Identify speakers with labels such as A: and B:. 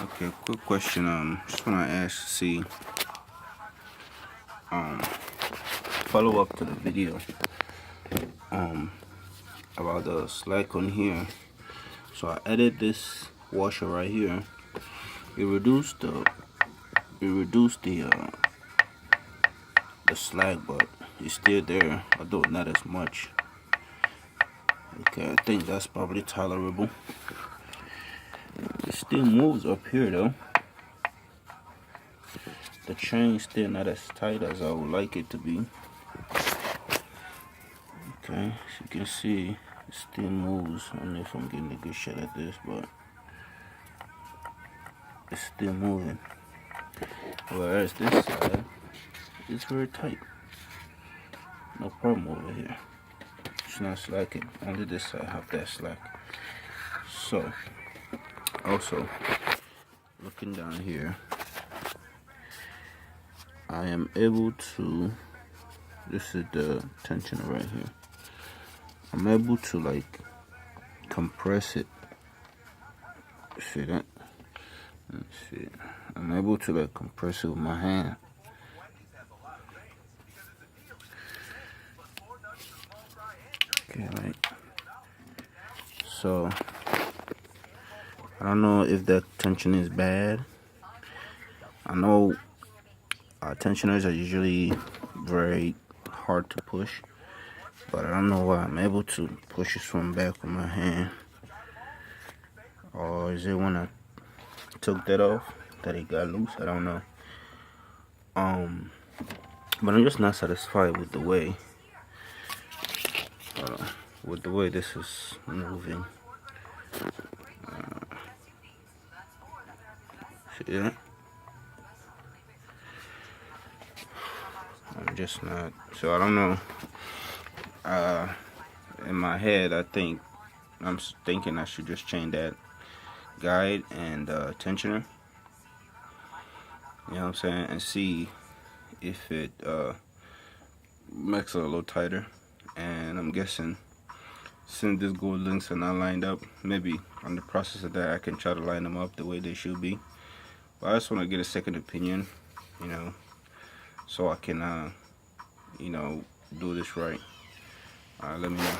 A: Okay, quick question. Just wanna ask, see, follow up to the video, about the slack on here. So I added this washer right here. It reduced the slack, but it's still there, although not as much. Okay, I think that's probably tolerable. It still moves up here though. The chain's still not as tight as I would like it to be. Okay, as you can see, it still moves. I don't know if I'm getting a good shot at this, but it's still moving. Whereas this side is very tight. No problem over here. It's not slacking. Only this side have that slack. So, also, looking down here, I am able to, this is the tensioner right here. I'm able to like compress it. See that? Let's see. I'm able to like compress it with my hand. Okay, right. So I don't know if that tension is bad. I know tensioners are usually very hard to push, but I don't know why I'm able to push this one back with my hand. Or is it when I took that off that it got loose? I don't know. But I'm just not satisfied with the way this is moving. See that? I'm just not. So I don't know. In my head, I'm thinking I should just change that guide and tensioner. You know what I'm saying? And see if it makes it a little tighter. And I'm guessing since these gold links are not lined up, maybe on the process of that I can try to line them up the way they should be. But I just want to get a second opinion, you know, so I can, you know, do this right. Let me know.